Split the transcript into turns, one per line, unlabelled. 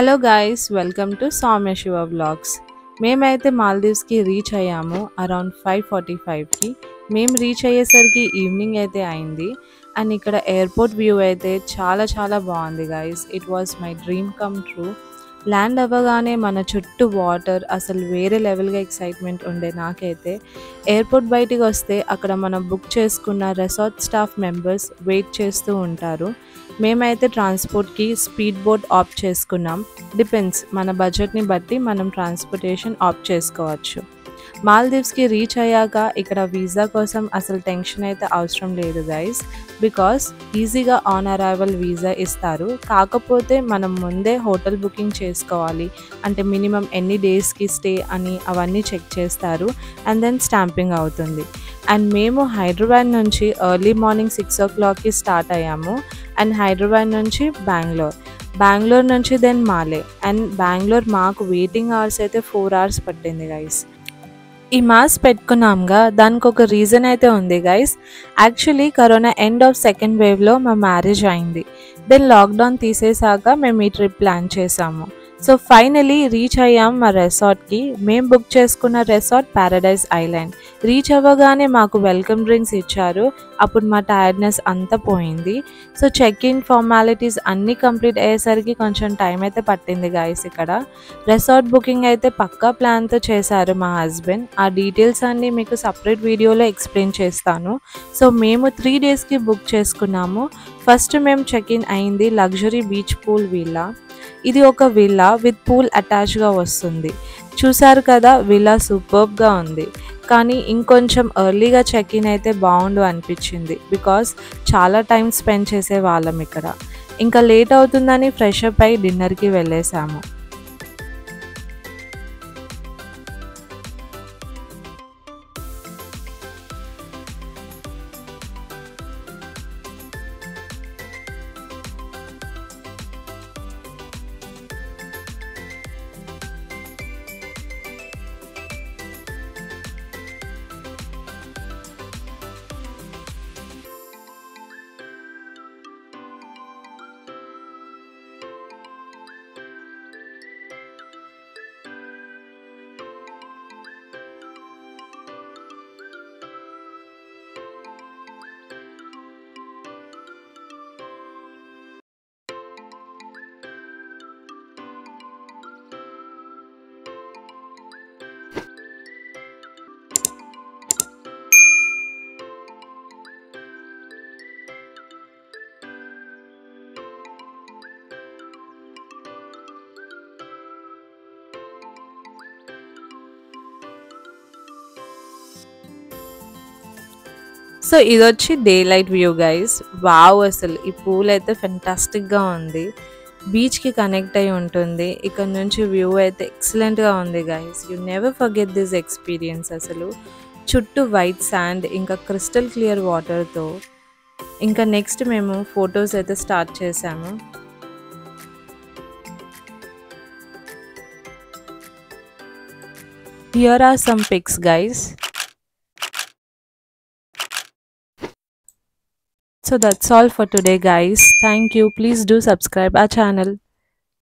Hello guys, welcome to Soumya Shiva vlogs. మేమైతే మాల్దీవ్స్కి reach అయ్యాము around 5:45కి. మేము రీచ్ అయ్యేసరికి ఈవినింగ్ అయితే అయింది. అండ్ ఇక్కడ ఎయిర్పోర్ట్ వ్యూ అయితే చాలా బాగుంది guys. It was my dream come true. Land అవ్వగానే మన చుట్టూ వాటర్, అసలు వేరే లెవెల్గా ఎక్సైట్మెంట్ ఉండే నాకైతే. ఎయిర్పోర్ట్ బయటికి వస్తే అక్కడ మనం బుక్ చేసుకున్న రెసార్ట్ స్టాఫ్ మెంబర్స్ వెయిట్ చేస్తూ ఉంటారు. మేమైతే ట్రాన్స్పోర్ట్కి స్పీడ్ బోట్ ఆప్ట్ చేసుకున్నాం. డిపెండ్స్, మన బడ్జెట్ని బట్టి మనం ట్రాన్స్పోర్టేషన్ ఆప్ట్ చేసుకోవచ్చు. మాల్దీవ్స్కి రీచ్ అయ్యాక ఇక్కడ వీసా కోసం అసలు టెన్షన్ అయితే అవసరం లేదు గైస్, బికాస్ ఈజీగా ఆన్ అరైవల్ వీసా ఇస్తారు. కాకపోతే మనం ముందే హోటల్ బుకింగ్ చేసుకోవాలి. అంటే మినిమం ఎన్ని డేస్కి స్టే అని అవన్నీ చెక్ చేస్తారు. అండ్ దెన్ స్టాంపింగ్ అవుతుంది. అండ్ మేము హైదరాబాద్ నుంచి ఎర్లీ మార్నింగ్ 6 o'clockకి స్టార్ట్ అయ్యాము. అండ్ హైదరాబాద్ నుంచి బెంగళూరు నుంచి దెన్ మాలే. అండ్ బెంగళూరు మాకు వెయిటింగ్ అవర్స్ అయితే 4 hours పట్టింది గైస్. ఈ మాస్క్ పెట్టుకున్నాంగా, దానికి ఒక రీజన్ అయితే ఉంది guys. Actually corona end of second వేవ్లో మా మ్యారేజ్ అయింది. దెన్ లాక్డౌన్ తీసేసాక మేము ఈ ట్రిప్ ప్లాన్ చేసాము. సో ఫైనలీ రీచ్ అయ్యాం మా రెసార్ట్కి. మేము బుక్ చేసుకున్న రెసార్ట్ ప్యారడైజ్ ఐలాండ్. రీచ్ అవ్వగానే మాకు వెల్కమ్ డ్రింక్స్ ఇచ్చారు. అప్పుడు మా టైర్డ్నెస్ అంతా పోయింది. సో చెక్ ఇన్ ఫార్మాలిటీస్ అన్నీ కంప్లీట్ అయ్యేసరికి కొంచెం టైం అయితే పట్టింది గైస్. ఇక్కడ రెసార్ట్ బుకింగ్ అయితే పక్కా ప్లాన్తో చేశారు మా హస్బెండ్. ఆ డీటెయిల్స్ అన్నీ మీకు సపరేట్ వీడియోలో ఎక్స్ప్లెయిన్ చేస్తాను. సో మేము 3 daysకి బుక్ చేసుకున్నాము. ఫస్ట్ మేము చెక్ ఇన్ అయింది లగ్జరీ బీచ్ పూల్ విల్లా. ఇది ఒక విల్లా విత్ పూల్ అటాచ్గా వస్తుంది. చూసారు కదా, విల్లా సూపర్బ్గా ఉంది. కానీ ఇంకొంచెం ఎర్లీగా చెక్ ఇన్ అయితే బాగుండు అనిపించింది, బికాస్ చాలా టైం స్పెండ్ చేసే వాళ్ళం ఇక్కడ. ఇంకా లేట్ అవుతుందని ఫ్రెష్ అప్ అయి డిన్నర్కి వెళ్ళేసాము. సో ఇది వచ్చి day light view guys. Wow, అసలు ఈ పూల్ అయితే ఫెంటాస్టిక్గా ఉంది. బీచ్కి కనెక్ట్ అయి ఉంటుంది. ఇక్కడ నుంచి వ్యూ అయితే ఎక్సలెంట్గా ఉంది guys. You never forget this experience. అసలు చుట్టూ వైట్ శాండ్, ఇంకా క్రిస్టల్ క్లియర్ వాటర్తో. ఇంకా నెక్స్ట్ మేము ఫొటోస్ అయితే స్టార్ట్ చేసాము. Here are some pics guys. So that's all for today guys. Thank you. Please do subscribe our channel.